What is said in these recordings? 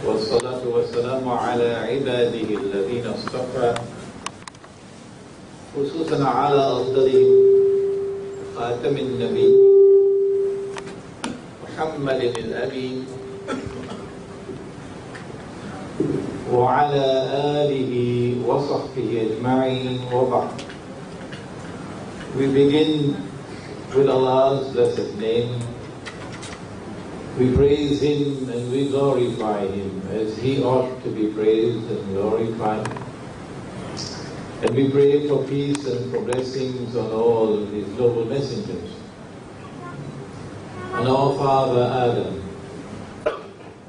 والصلاة والسلام على عباده الذين اصطفى خصوصا على أفضلهم خاتم النبي محمد الأمين وعلى آله وصحبه أجمعين وبعد. We begin with Allah's blessed name. We praise Him and we glorify Him as He ought to be praised and glorified. And we pray for peace and for blessings on all His noble messengers. On our father Adam,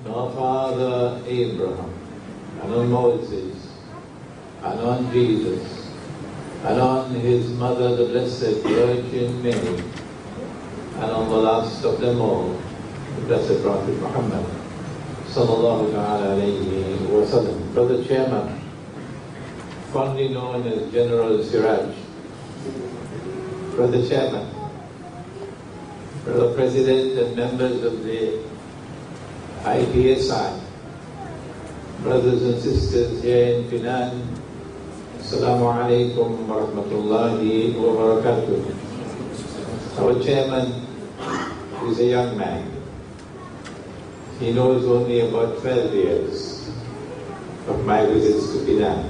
on our father Abraham, and on Moses, and on Jesus, and on His mother, the Blessed Virgin Mary, and on the last of them all, the Blessed Prophet Muhammad, sallallahu ta'ala alayhi wa sallam. Brother Chairman, fondly known as General Siraj, Brother Chairman, Brother President and members of the IPSI, brothers and sisters here in Penang, Assalamu alaikum wa rahmatullahi wa barakatuh. Our chairman is a young man. He knows only about 12 years of my visits to Penang.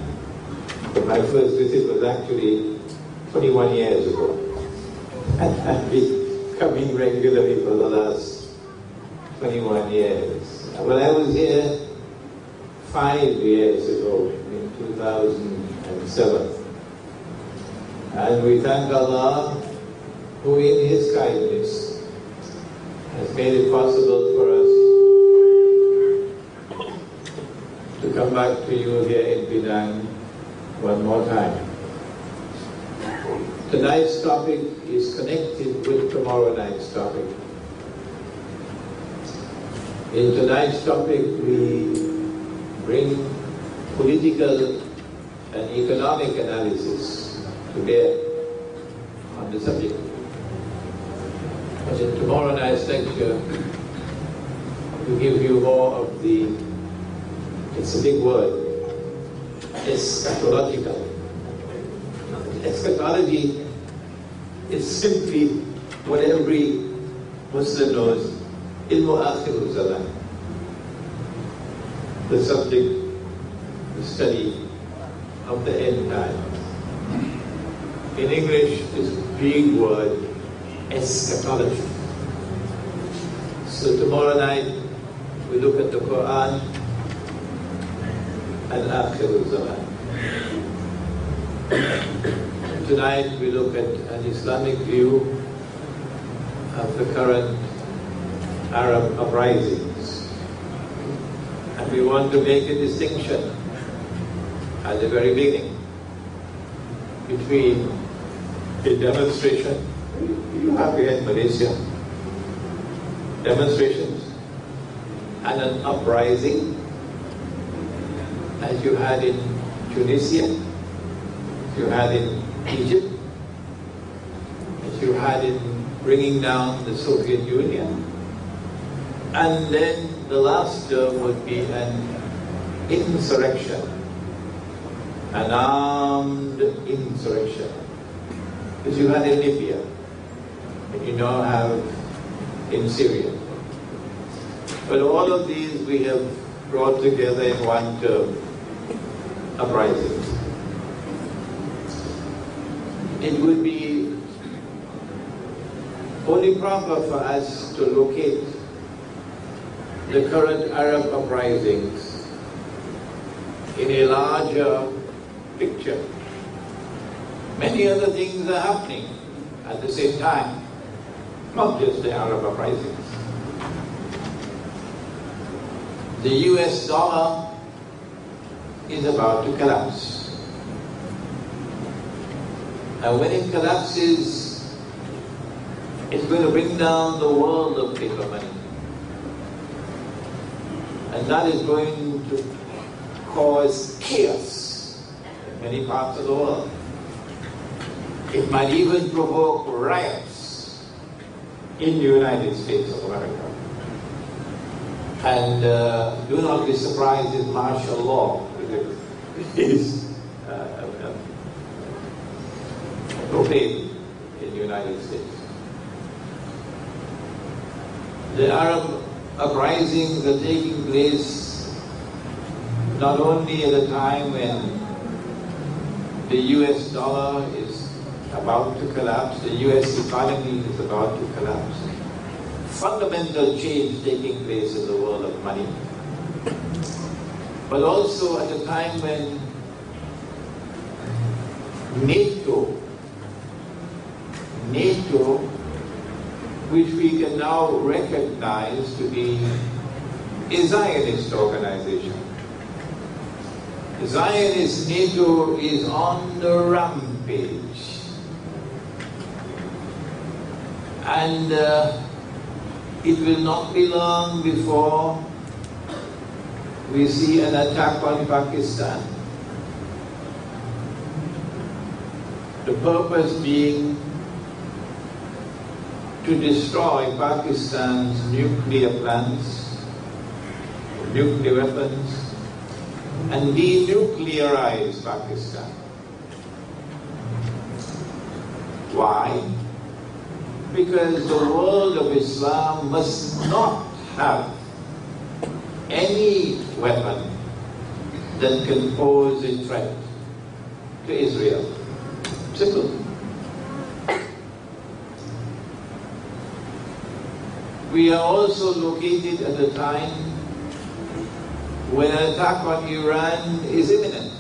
But my first visit was actually 21 years ago. And I've been coming regularly for the last 21 years. Well, I was here 5 years ago in 2007. And we thank Allah who in His kindness has made it possible for us to come back to you here in Penang one more time. Tonight's topic is connected with tomorrow night's topic. In tonight's topic we bring political and economic analysis to bear on the subject. But in tomorrow night's lecture, we give you more of the, it's a big word, eschatological. Eschatology is simply what every Muslim knows, ilmu akhirul zaman. The subject, the study of the end time. In English, this big word, eschatology. So tomorrow night, we look at the Quran and Akhirul Zaman. Tonight, we look at an Islamic view of the current Arab uprisings. And we want to make a distinction at the very beginning between a demonstration, you have here in Malaysia, demonstrations, and an uprising, as you had in Tunisia, you had in Egypt, as you had in bringing down the Soviet Union. And then the last term would be an insurrection, an armed insurrection, as you had in Libya, and you now have in Syria. But all of these we have brought together in one term, uprisings. It would be only proper for us to locate the current Arab uprisings in a larger picture. Many other things are happening at the same time, not just the Arab uprisings. The US dollar is about to collapse. And when it collapses, it's going to bring down the world of paper money. And that is going to cause chaos in many parts of the world. It might even provoke riots in the United States of America. And do not be surprised if martial law is obeyed in the United States. The Arab uprisings are taking place not only at a time when the US dollar is about to collapse, the US economy is about to collapse. Fundamental change taking place in the world of money. But also at a time when NATO, which we can now recognize to be a Zionist organization. The Zionist NATO is on the rampage. And it will not be long before we see an attack on Pakistan. The purpose being to destroy Pakistan's nuclear plants, nuclear weapons, and denuclearize Pakistan. Why? Because the world of Islam must not have any weapon that can pose a threat to Israel. Simple. We are also located at a time when an attack on Iran is imminent.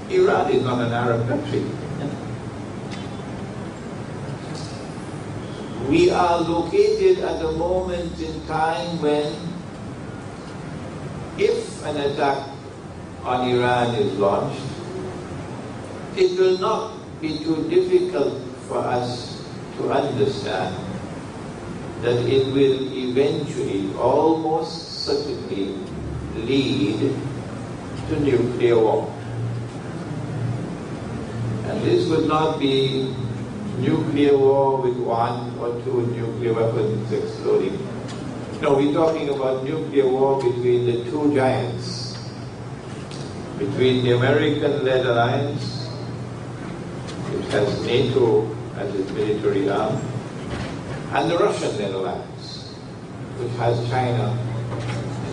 Iran is not an Arab country. We are located at a moment in time when, if an attack on Iran is launched, it will not be too difficult for us to understand that it will eventually, almost certainly, lead to nuclear war. And this would not be nuclear war with one or two nuclear weapons exploding. No, we're talking about nuclear war between the two giants, between the American-led alliance, which has NATO as its military arm, and the Russian-led alliance, which has China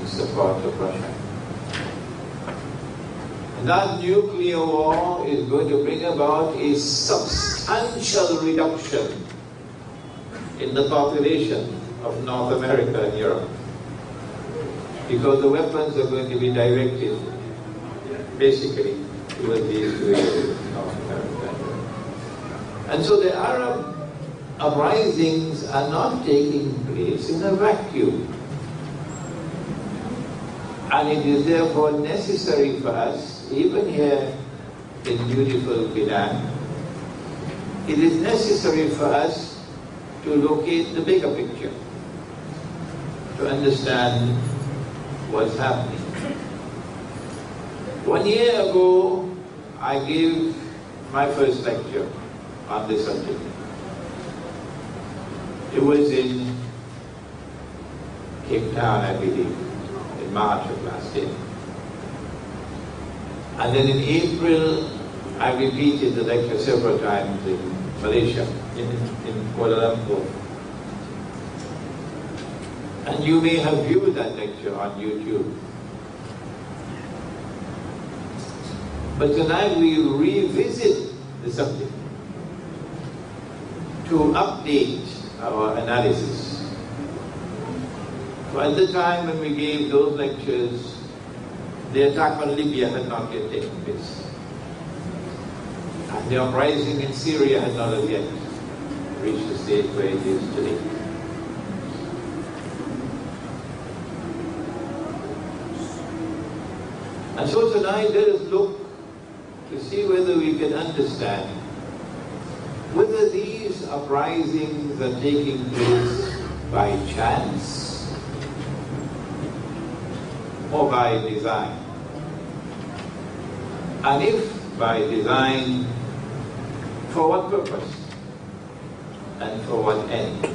in support of Russia. And that nuclear war is going to bring about a substantial reduction in the population of North America and Europe, because the weapons are going to be directed basically towards these two areas, North America and Europe. And so the Arab uprisings are not taking place in a vacuum. And it is therefore necessary for us, even here in beautiful Penang, it is necessary for us to locate the bigger picture, to understand what's happening. 1 year ago, I gave my first lecture on this subject. It was in Cape Town, I believe, in March of last year. And then in April, I repeated the lecture several times in Malaysia, in Kuala Lumpur. And you may have viewed that lecture on YouTube. But tonight we revisit the subject to update our analysis. So at the time when we gave those lectures, the attack on Libya had not yet taken place. And the uprising in Syria had not as yet reached the state where it is today. And so tonight let us look to see whether we can understand whether these uprisings are taking place by chance or by design. And if by design, for what purpose and for what end?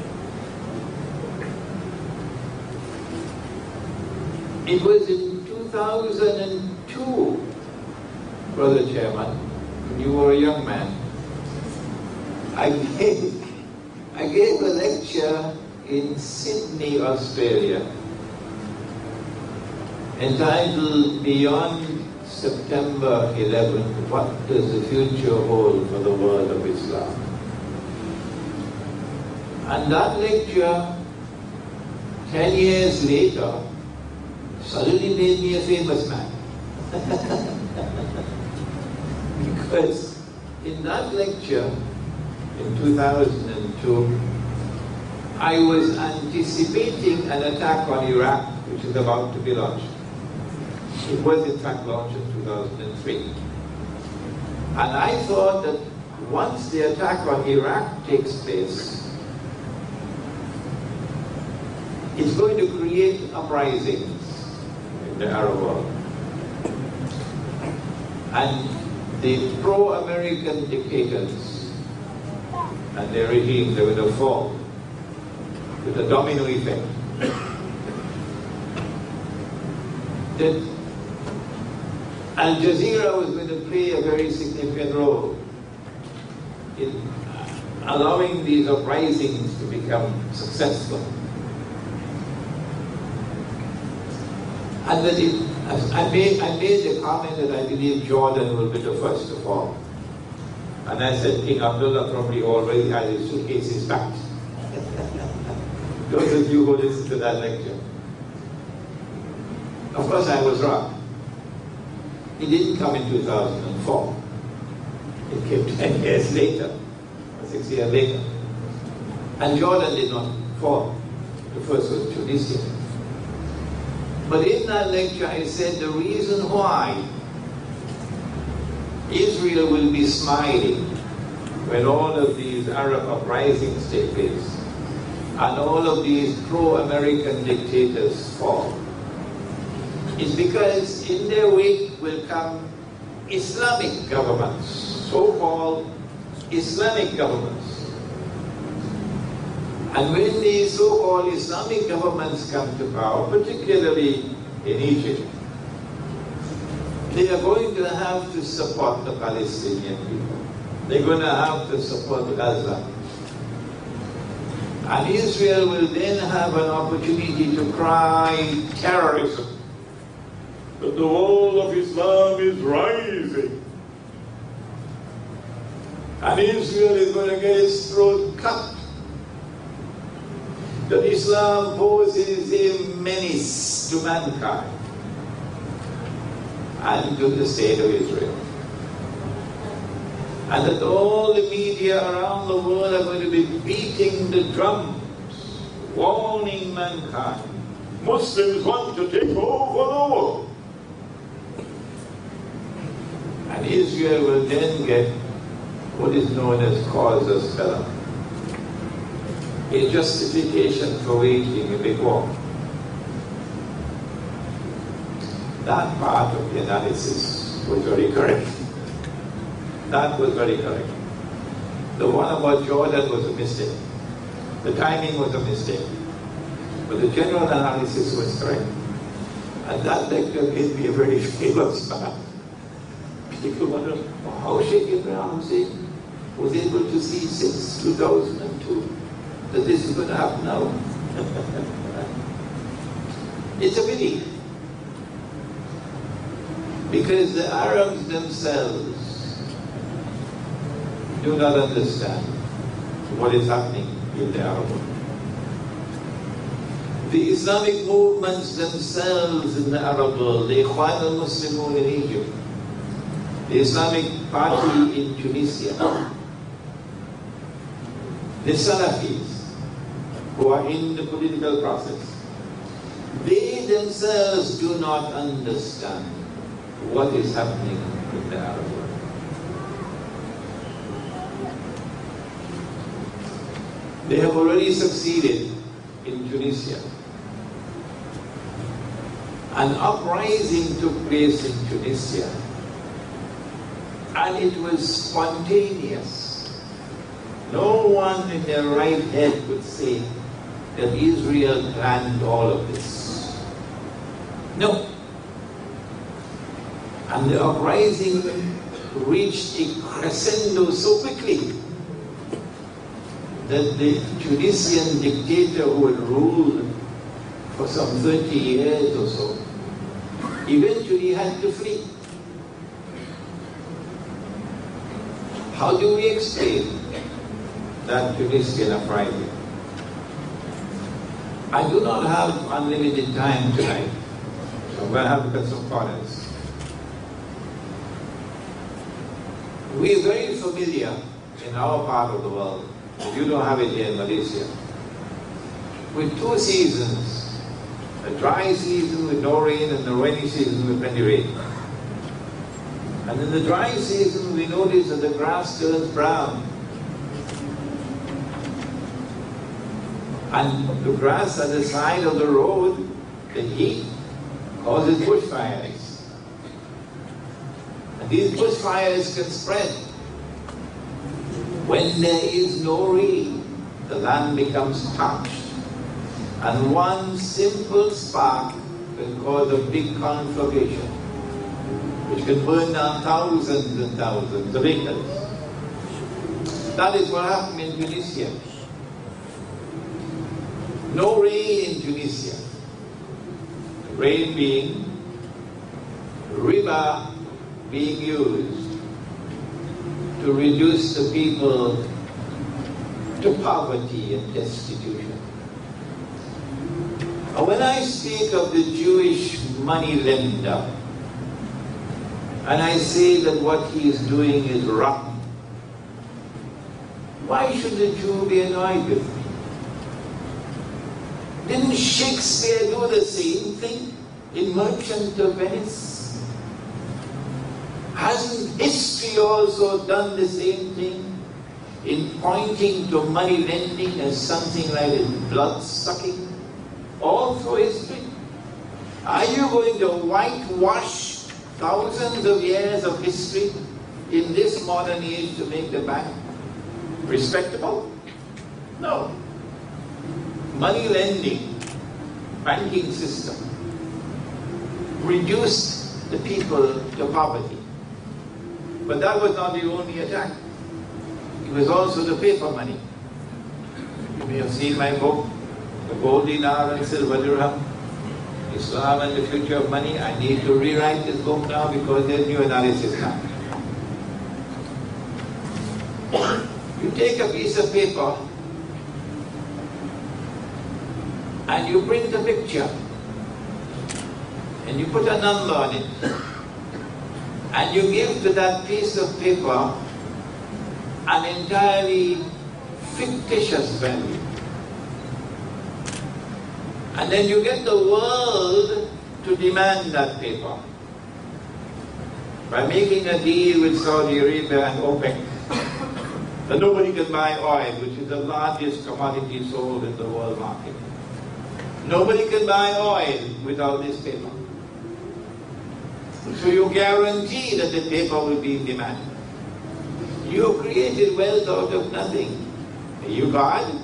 It was in 2002, Brother Chairman, when you were a young man, I gave a lecture in Sydney, Australia, entitled Beyond September 11th, What Does the Future Hold for the World of Islam? And that lecture, 10 years later, suddenly made me a famous man. Because in that lecture, in 2002, I was anticipating an attack on Iraq, which is about to be launched. It was in fact launched in 2003. And I thought that once the attack on Iraq takes place, it's going to create uprisings in the Arab world. And the pro-American dictators and their regimes are going to fall with a domino effect. That Al Jazeera was going to play a very significant role in allowing these uprisings to become successful. And that I made the comment that I believe Jordan will be the first to fall. And I said King Abdullah probably already had his suitcases packed. Those of you who listened to that lecture. Of course I was wrong. It didn't come in 2004. It came 10 years later, or 6 years later. And Jordan did not fall. The first was Tunisia. But in that lecture I said the reason why Israel will be smiling when all of these Arab uprisings take place and all of these pro-American dictators fall is because in their wake will come Islamic governments, so-called Islamic governments. And when these so-called Islamic governments come to power, particularly in Egypt, they are going to have to support the Palestinian people. They're going to have to support Gaza. And Israel will then have an opportunity to cry terrorism. That the wall of Islam is rising. And Israel is going to get its throat cut. That Islam poses a menace to mankind and to the state of Israel. And that all the media around the world are going to be beating the drums, warning mankind. Muslims want to take over the world. And Israel will then get what is known as casus belli, a justification for waging a big war. That part of the analysis was very correct. That was very correct. The one about Jordan was a mistake. The timing was a mistake. But the general analysis was correct. And that lecture made me a very famous man. People wonder how Cheikh Imran Hosein was able to see since 2002 that this is going to happen now. It's a pity. Because the Arabs themselves do not understand what is happening in the Arab world. The Islamic movements themselves in the Arab world, the Ikhwan al-Muslimun in Egypt, the Islamic Party in Tunisia, the Salafis who are in the political process, they themselves do not understand what is happening in the Arab world. They have already succeeded in Tunisia. An uprising took place in Tunisia, and it was spontaneous. No one in their right head could say that Israel planned all of this. No. And the uprising reached a crescendo so quickly that the Tunisian dictator who had ruled for some 30 years or so eventually had to flee. How do we explain that Tunisian uprising? I do not have unlimited time tonight, so I'm going to have to cut some corners. We are very familiar in our part of the world, if you don't have it here in Malaysia, with two seasons, a dry season with no rain and the rainy season with plenty rain. And in the dry season, we notice that the grass turns brown. And the grass at the side of the road, the heat causes bushfires. And these bushfires can spread. When there is no rain, the land becomes parched. And one simple spark can cause a big conflagration, which can burn down thousands and thousands of acres. That is what happened in Tunisia. No rain in Tunisia. Rain being river being used to reduce the people to poverty and destitution. When I speak of the Jewish money lender, and I say that what he is doing is rotten, why should the Jew be annoyed with me? Didn't Shakespeare do the same thing in Merchant of Venice? Hasn't history also done the same thing in pointing to money lending as something like blood-sucking? All through history. Are you going to whitewash thousands of years of history in this modern age to make the bank respectable? No. Money lending, banking system, reduced the people to poverty. But that was not the only attack. It was also the paper money. You may have seen my book, The Gold Dinar and Silver Dirham, Islam and the Future of Money. I need to rewrite this book now because there's new analysis now. You take a piece of paper and you print a picture and you put a number on it and you give to that piece of paper an entirely fictitious value. And then you get the world to demand that paper by making a deal with Saudi Arabia and OPEC that nobody can buy oil, which is the largest commodity sold in the world market. Nobody can buy oil without this paper. So you guarantee that the paper will be in demand. You created wealth out of nothing. Are you God?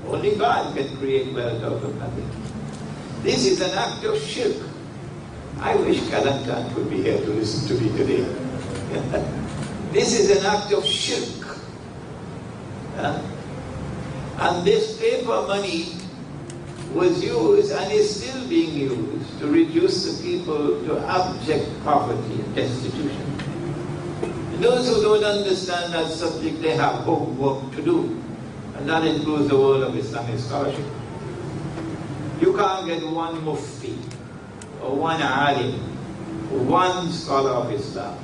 Only God can create wealth out of nothing. This is an act of shirk. I wish Kalantan could be here to listen to me today. This is an act of shirk. And this paper money was used and is still being used to reduce the people to abject poverty and destitution. And those who don't understand that subject, they have homework to do. And that includes the world of Islamic scholarship. You can't get one mufti, or one alim, or one scholar of Islam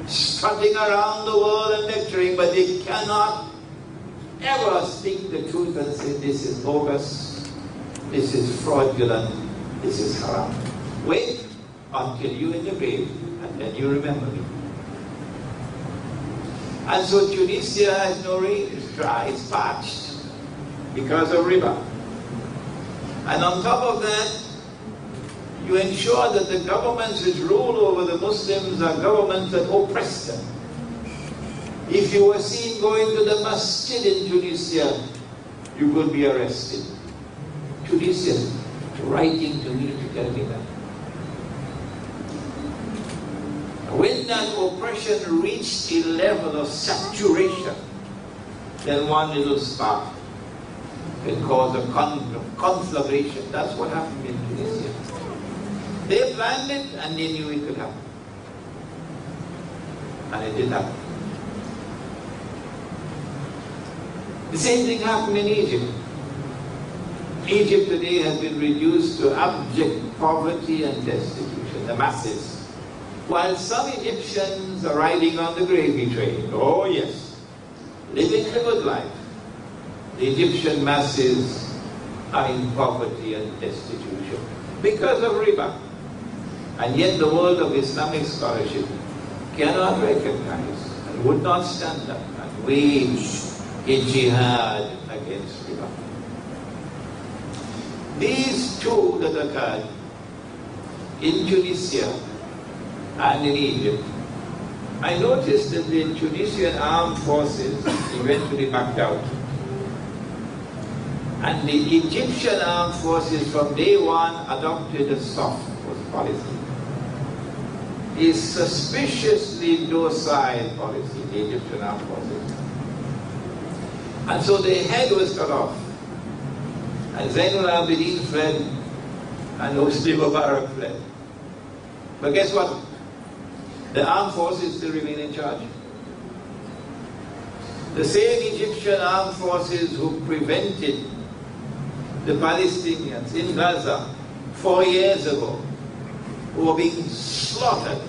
strutting around the world and lecturing, but they cannot ever speak the truth and say this is bogus, this is fraudulent, this is haram. Wait until you're in the grave and then you remember me. And so Tunisia has no rain, it's dry, it's parched because of riba. And on top of that, you ensure that the governments which rule over the Muslims are governments that oppress them. If you were seen going to the masjid in Tunisia, you could be arrested. Tunisia, writing to me to tell me that. When that oppression reached a level of saturation, then one little spark can cause a conflagration. That's what happened in Tunisia. They planned it and they knew it could happen. And it did happen. The same thing happened in Egypt. Egypt today has been reduced to abject poverty and destitution, the masses. While some Egyptians are riding on the gravy train, oh yes, living the good life, the Egyptian masses are in poverty and destitution because of riba. And yet the world of Islamic scholarship cannot recognize and would not stand up and wage a jihad against riba. These two that occurred in Tunisia and in Egypt, I noticed that the Tunisian armed forces eventually backed out. And the Egyptian armed forces from day one adopted a soft policy. A suspiciously docile policy, the Egyptian armed forces. And so the head was cut off. And Zainul Abidin fled, and Hosni Mubarak fled. But guess what? The armed forces still remain in charge. The same Egyptian armed forces who prevented the Palestinians in Gaza 4 years ago, who were being slaughtered,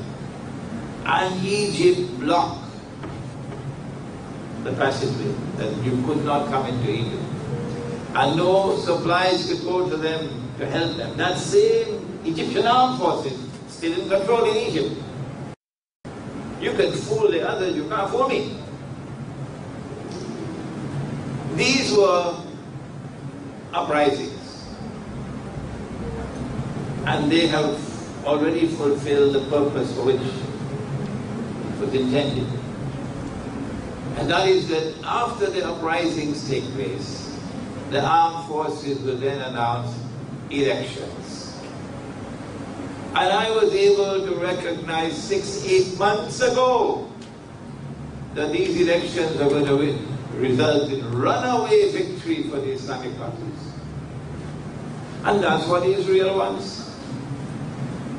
and Egypt blocked the passageway, that you could not come into Egypt. And no supplies could go to them to help them. That same Egyptian armed forces still in control in Egypt. You can fool the others, you can't fool me. These were uprisings. And they have already fulfilled the purpose for which it was intended. And that is that after the uprisings take place, the armed forces will then announce elections. And I was able to recognize 6-8 months ago that these elections are going to result in runaway victory for the Islamic parties. And that's what Israel wants.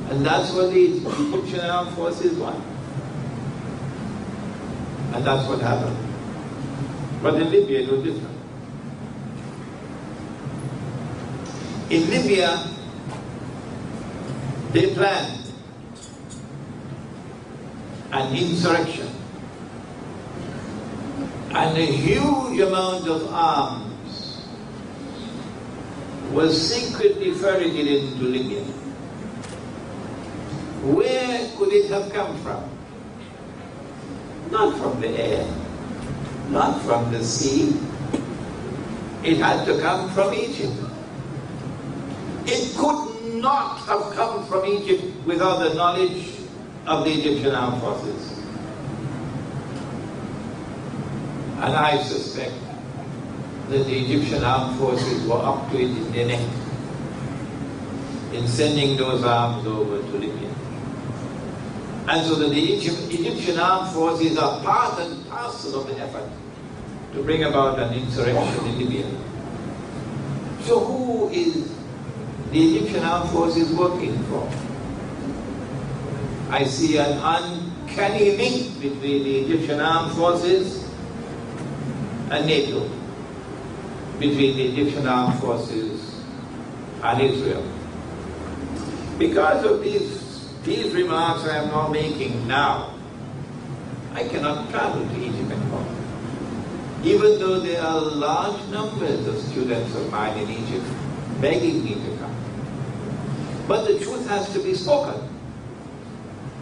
And that's what the Egyptian armed forces want. And that's what happened. But in Libya it was different. In Libya, they planned an insurrection, and a huge amount of arms was secretly ferreted into Libya. Where could it have come from? Not from the air, not from the sea. It had to come from Egypt. It could not have come from Egypt without the knowledge of the Egyptian armed forces. And I suspect that the Egyptian armed forces were up to it in their neck in sending those arms over to Libya. And so that the Egyptian armed forces are part and parcel of the effort to bring about an insurrection in Libya. So who is the Egyptian armed forces working for? I see an uncanny link between the Egyptian armed forces and NATO, between the Egyptian armed forces and Israel. Because of these remarks I am not making now, I cannot travel to Egypt anymore. Even though there are large numbers of students of mine in Egypt begging me to come. But the truth has to be spoken,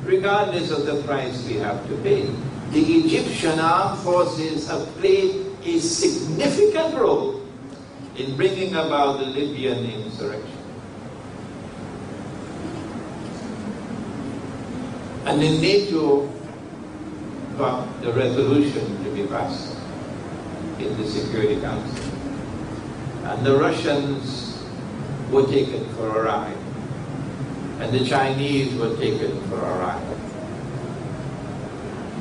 regardless of the price we have to pay. The Egyptian armed forces have played a significant role in bringing about the Libyan insurrection. And then NATO got the resolution to be passed in the Security Council. And the Russians were taken for a ride. And the Chinese were taken for a ride.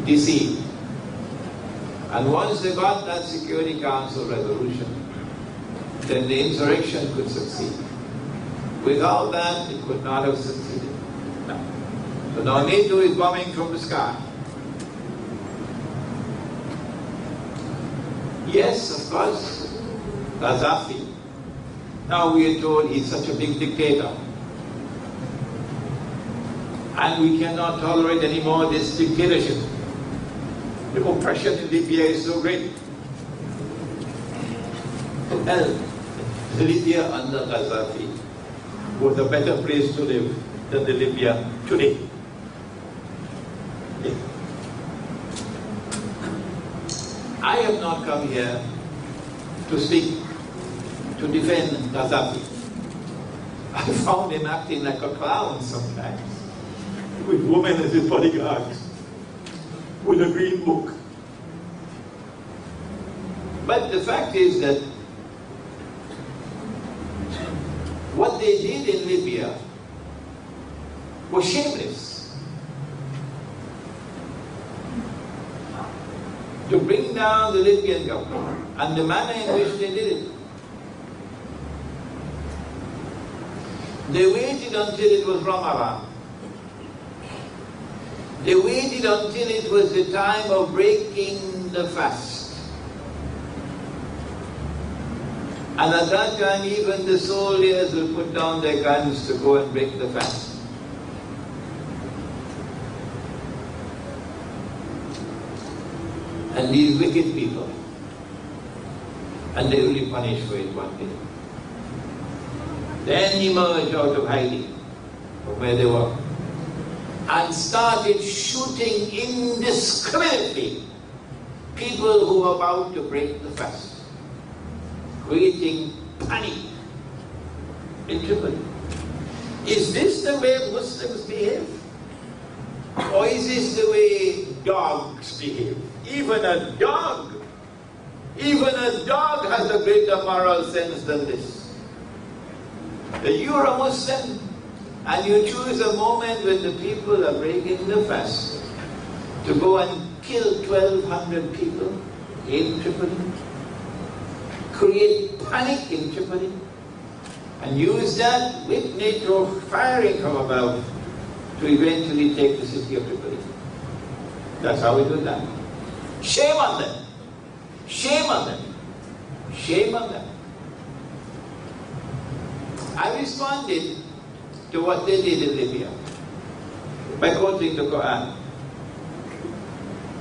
Deceived. And once they got that Security Council resolution, then the insurrection could succeed. Without that, it could not have succeeded. No. So now NATO is bombing from the sky. Yes, of course, Gaddafi. Now we are told he's such a big dictator. And we cannot tolerate anymore this dictatorship. The oppression in Libya is so great. And Libya under Gaddafi was a better place to live than the Libya today. Yeah. I have not come here to speak, to defend Gaddafi. I found him acting like a clown sometimes, with women as his bodyguards, with a green book. But the fact is that what they did in Libya was shameless. To bring down the Libyan government and the manner in which they did it. They waited until it was Ramadan. They waited until it was the time of breaking the fast. And at that time, even the soldiers will put down their guns to go and break the fast. And these wicked people, and they will be punished for it one day. Then emerged out of hiding from where they were and started shooting indiscriminately people who were about to break the fast, creating panic in Tripoli. Is this the way Muslims behave? Or is this the way dogs behave? Even a dog has a greater moral sense than this. That you are a Muslim and you choose a moment when the people are breaking the fast to go and kill 1,200 people in Tripoli, create panic in Tripoli, and use that with NATO firing from above to eventually take the city of Tripoli. That's how we do that. Shame on them. Shame on them. Shame on them. I responded to what they did in Libya by quoting the Quran.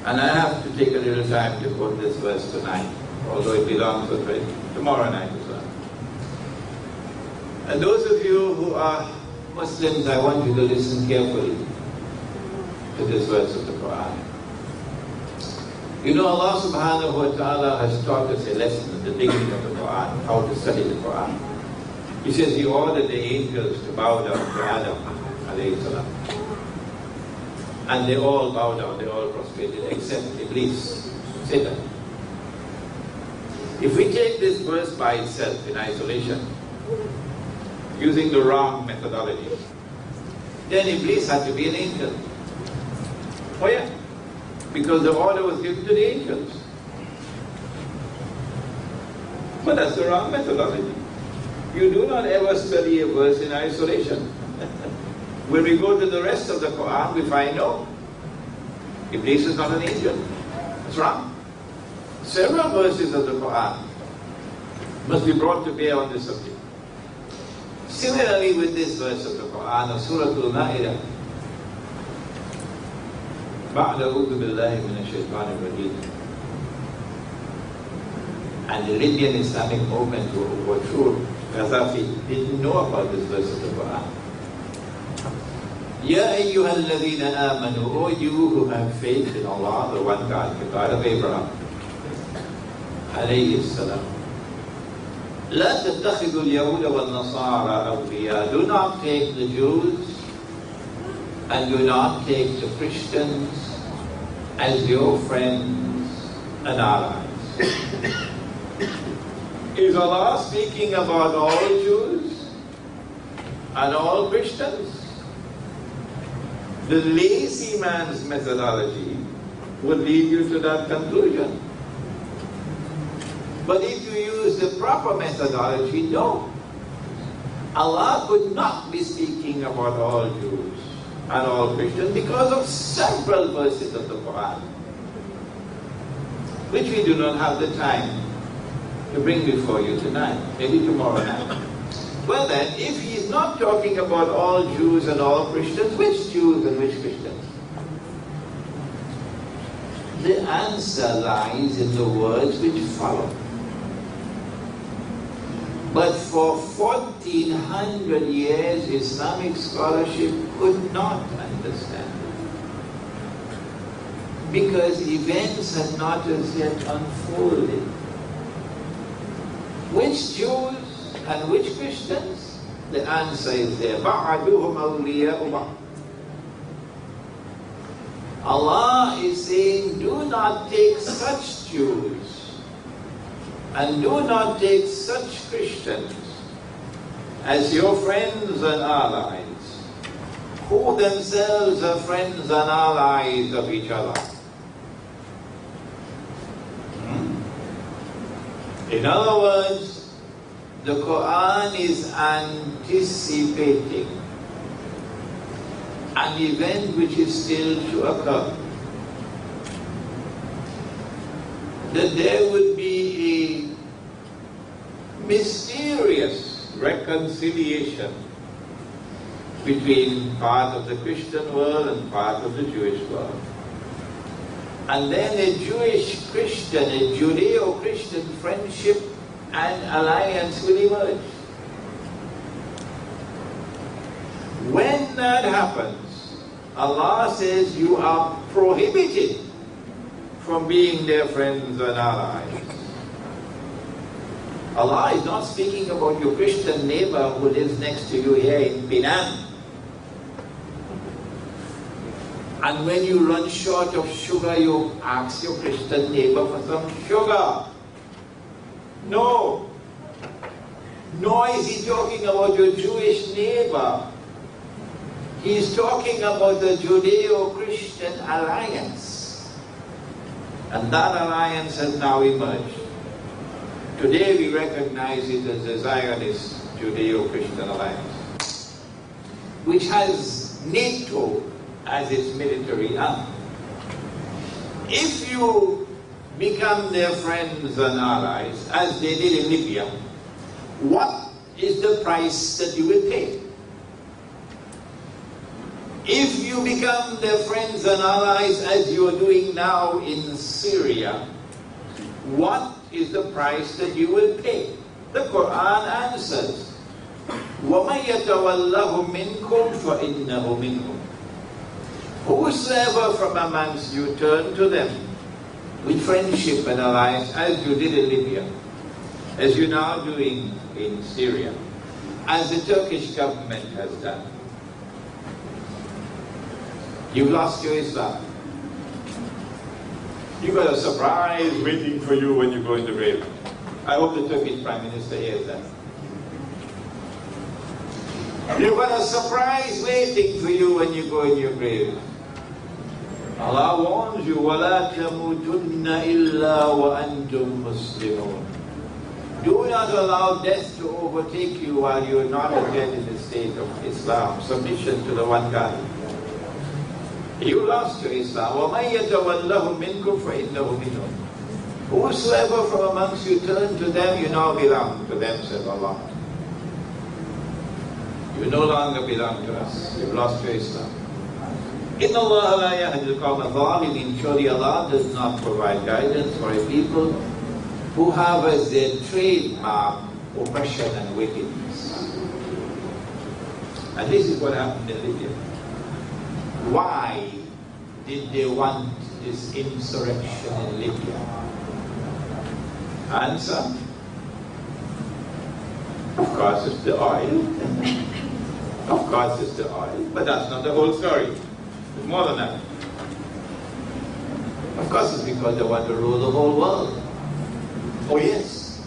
And I have to take a little time to quote this verse tonight, although it belongs to tomorrow night as well. And those of you who are Muslims, I want you to listen carefully to this verse of the Quran. You know, Allah subhanahu wa ta'ala has taught us a lesson at the beginning of the Quran, how to study the Quran. He says He ordered the angels to bow down to Adam alayhi salam. And they all bowed down, they all prostrated, except Iblis, Satan. If we take this verse by itself in isolation, using the wrong methodology, then Iblis had to be an angel. Oh yeah, because the order was given to the angels. But that's the wrong methodology. You do not ever study a verse in isolation. When we go to the rest of the Quran, we find no. Iblis is not an angel. That's wrong. Several verses of the Quran must be brought to bear on this subject. Similarly with this verse of the Quran of Surah Al-Ma'idah, بَعْدَ أُعُوذُ بِاللَّهِ مِنَ الشَّيْطَانِ الرَّجِيمِ. And the Libyan Islamic movement who were true, Gaddafi, didn't know about this verse of the Quran. Ya ayyuhal ladhina amanu, O you who have faith in Allah, the one God, the God of Abraham, alayhi salam. La tattakhidhu al-yahuda wal-nasara awliya. Do not take the Jews and do not take the Christians as your friends and allies. Is Allah speaking about all Jews and all Christians. The lazy man's methodology would lead you to that conclusion. But if you use the proper methodology, no. Allah could not be speaking about all Jews and all Christians because of several verses of the Quran, which we do not have the time to bring before you tonight, maybe tomorrow night. Well then, if he's not talking about all Jews and all Christians, which Jews and which Christians? The answer lies in the words which follow. But for 1400 years, Islamic scholarship could not understand it, because events had not as yet unfolded. Which Jews and which Christians? The answer is there. بَعْدُهُمْ أَوْلِيَاءُ بَعْضٍ. Allah is saying, do not take such Jews and do not take such Christians as your friends and allies, who themselves are friends and allies of each other. In other words, the Quran is anticipating an event which is still to occur. That there would be a mysterious reconciliation between part of the Christian world and part of the Jewish world. And then a Jewish-Christian, a Judeo-Christian friendship and alliance will emerge. When that happens, Allah says you are prohibited from being their friends and allies. Allah is not speaking about your Christian neighbor who lives next to you here in Penang. And when you run short of sugar, you ask your Christian neighbor for some sugar. No. Nor is he talking about your Jewish neighbor. He's talking about the Judeo-Christian alliance. And that alliance has now emerged. Today we recognize it as the Zionist Judeo-Christian alliance, which has NATO as its military arm. If you become their friends and allies, as they did in Libya, what is the price that you will pay? If you become their friends and allies, as you are doing now in Syria, what is the price that you will pay? The Quran answers, وَمَنْ يَتَوَلَّهُ مِنْكُمْ فَإِنَّهُ مِنْهُمْ. Whosoever from amongst you turn to them with friendship and alliance, as you did in Libya, as you're now doing in Syria, as the Turkish government has done, you've lost your Islam. You've got a surprise waiting for you when you go in the grave. I hope the Turkish Prime Minister hears that. You've got a surprise waiting for you when you go in your grave. Allah warns you, وَلَا تَمُوتُنَّ إِلَّا وَأَنْتُمْ مُسْلِمُونَ. Do not allow death to overtake you while you are not yet in the state of Islam, submission to the one God. You lost your Islam. وَمَنْ يَتَوَلَّهُ مِنْكُمْ فَإِنَّهُ مِنْهُمْ. Whosoever from amongst you turn to them, you now belong to them, said Allah. You no longer belong to us. You've lost your Islam. إِنَّ اللَّهَ لَا يَهْدِي الْقَوْمَ الظَّالِمِينَ. Surely Allah does not provide guidance for a people who have as their trademark oppression and wickedness. And this is what happened in Libya. Why did they want this insurrection in Libya? Answer? Of course it's the oil. Of course it's the oil. But that's not the whole story. It's more than that. Of course it's because they want to rule the whole world. Oh yes.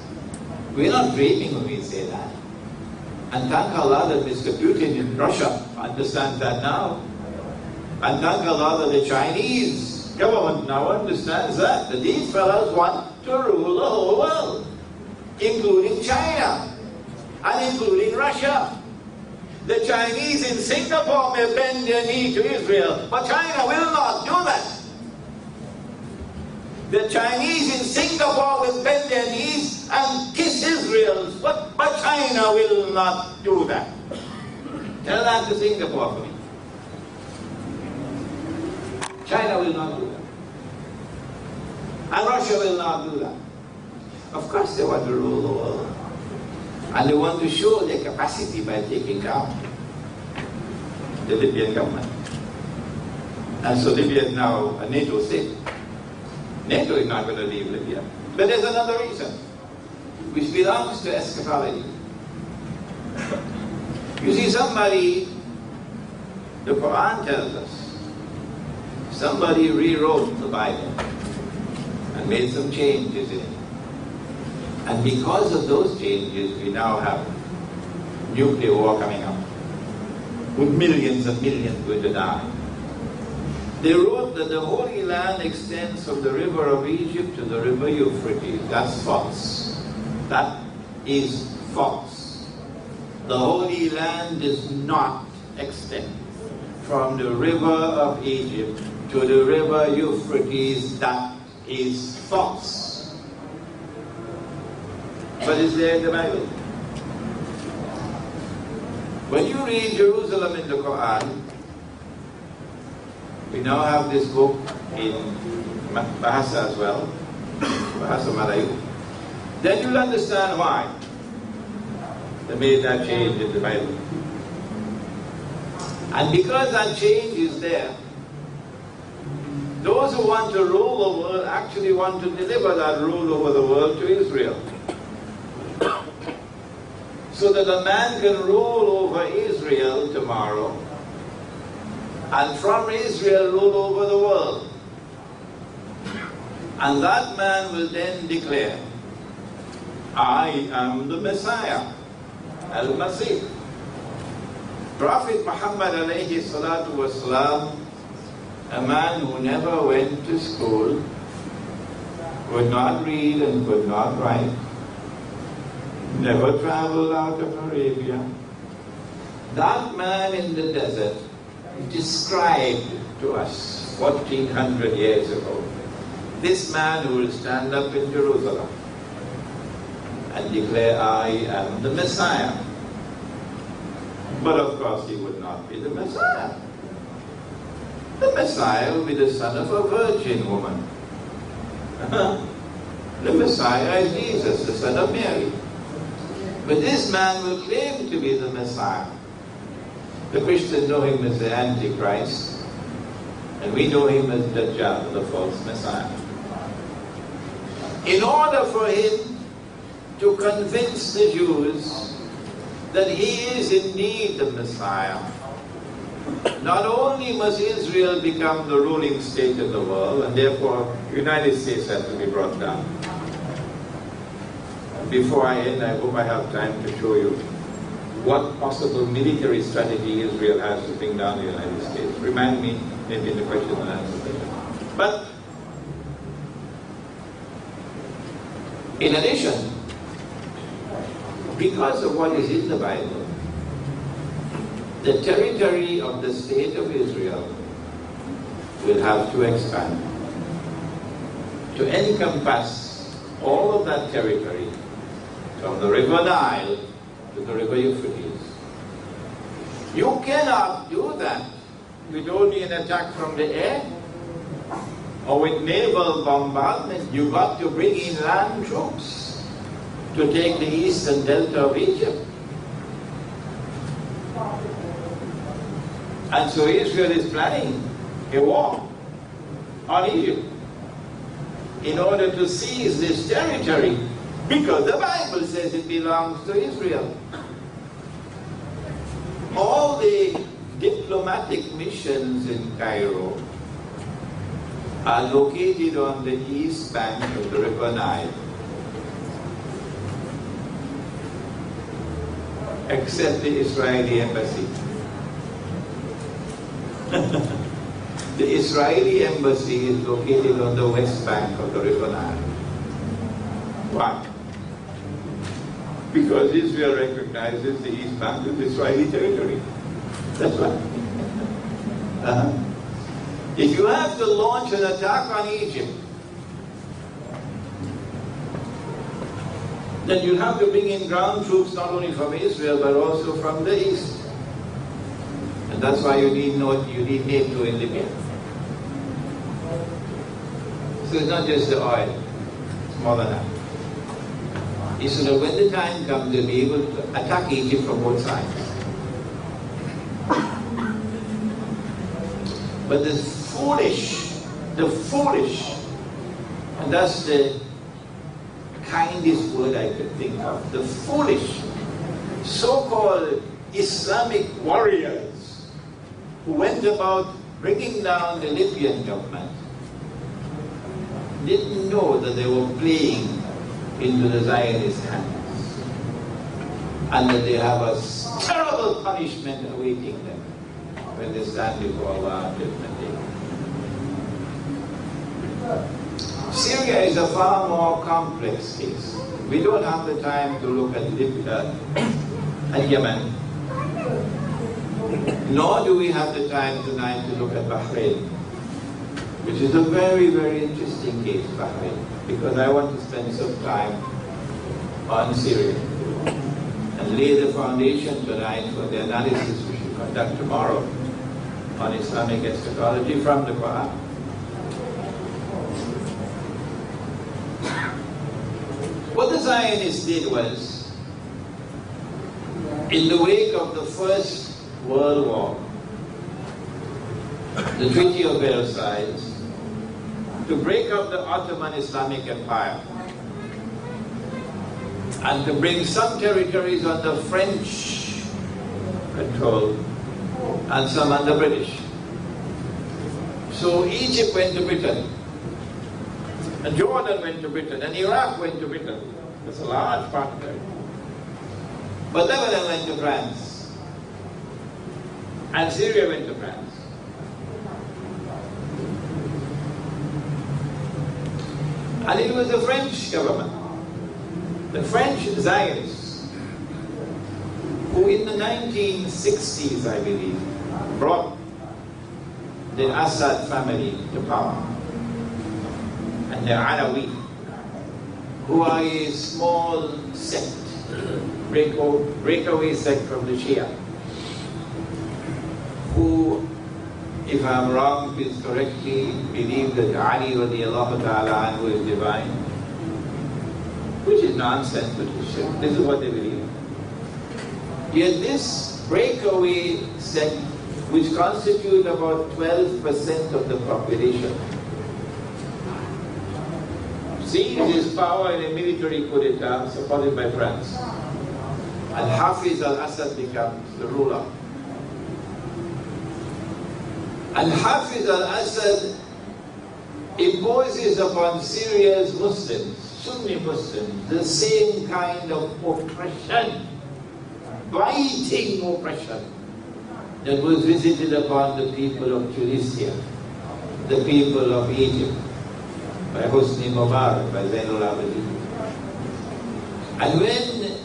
We're not dreaming when we say that. And thank Allah that Mr. Putin in Russia understands that now. And thank Allah that the Chinese government now understands that these fellows want to rule the whole world, including China and including Russia. The Chinese in Singapore may bend their knee to Israel, but China will not do that. The Chinese in Singapore will bend their knees and kiss Israel, but China will not do that. Tell that to Singapore for me. China will not do that. And Russia will not do that. Of course they want to rule the world. And they want to show their capacity by taking down the Libyan government. And so Libya is now a NATO state. NATO is not going to leave Libya. But there's another reason, which belongs to eschatology. You see, the Quran tells us, somebody rewrote the Bible and made some changes in it. And because of those changes, we now have nuclear war coming up, with millions and millions going to die. They wrote that the Holy Land extends from the river of Egypt to the river Euphrates. That's false. That is false. The Holy Land does not extend from the river of Egypt to the river Euphrates. That is false. But it's there in the Bible. When you read Jerusalem in the Quran, we now have this book in Bahasa as well, Bahasa Melayu. Then you'll understand why they made that change in the Bible. And because that change is there, those who want to rule the world actually want to deliver that rule over the world to Israel. So that a man can rule over Israel tomorrow, and from Israel rule over the world. And that man will then declare, I am the Messiah, Al-Masih. Prophet Muhammad alayhi salatu wasalam, a man who never went to school, could not read and could not write, never traveled out of Arabia. That man in the desert described to us 1400 years ago this man who will stand up in Jerusalem and declare, I am the Messiah. But of course he would not be the Messiah. The Messiah will be the son of a virgin woman. The Messiah is Jesus, the son of Mary. But this man will claim to be the Messiah. The Christians know him as the Antichrist, and we know him as Dajjal, the false Messiah. In order for him to convince the Jews that he is indeed the Messiah, not only must Israel become the ruling state of the world, and therefore the United States has to be brought down. Before I end, I hope I have time to show you what possible military strategy Israel has to bring down the United States. Remind me maybe in the question and answer session. But in addition, because of what is in the Bible, the territory of the state of Israel will have to expand to encompass all of that territory from the river Nile to the river Euphrates. You cannot do that with only an attack from the air or with naval bombardment. You got to bring in land troops to take the eastern delta of Egypt. And so Israel is planning a war on Egypt in order to seize this territory, because the Bible says it belongs to Israel. All the diplomatic missions in Cairo are located on the east bank of the river Nile. except the Israeli embassy. The Israeli embassy is located on the west bank of the River Nile. Why? Because Israel recognizes the east bank as Israeli territory. That's why. If you have to launch an attack on Egypt, then you have to bring in ground troops not only from Israel but also from the east. And that's why you need NATO in Libya. So it's not just the oil, it's more than that. It's so that when the time comes, they'll be able to attack Egypt from both sides. But the foolish, and that's the kindest word I could think of, the foolish so-called Islamic warriors who went about bringing down the Libyan government didn't know that they were playing into the Zionist hands and that they have a terrible punishment awaiting them when they stand before Allah on Judgment Day. Syria is a far more complex case. We don't have the time to look at Libya and Yemen, nor do we have the time tonight to look at Bahrain, which is a very, very interesting case, Bahrain, because I want to spend some time on Syria and lay the foundation tonight for the analysis we should conduct tomorrow on Islamic eschatology from the Quran. What the Zionists did was, in the wake of the First World War, the Treaty of Versailles, to break up the Ottoman Islamic Empire and to bring some territories under French control and some under British. So Egypt went to Britain, and Jordan went to Britain, and Iraq went to Britain. That's a large part of it. But Lebanon went to France, and Syria went to France. And it was the French government, the French Zionists, who in the 1960s, I believe, brought the Assad family to power. And the Alawi, who are a small sect, breakaway sect from the Shia, who, if I'm wrong, please correct me, believe that Ali radiallahu ta'ala anhu is divine, which is nonsense, but this is what they believe. Yet this breakaway sect, which constitute about 12% of the population, seized his power in a military coup d'etat supported by France. And Hafiz al-Assad becomes the ruler. And Hafiz al-Assad imposes upon Syria's Muslims, Sunni Muslims, the same kind of oppression, biting oppression, that was visited upon the people of Tunisia, the people of Egypt, by Hosni Mubarak, by Zainul Abidin. And when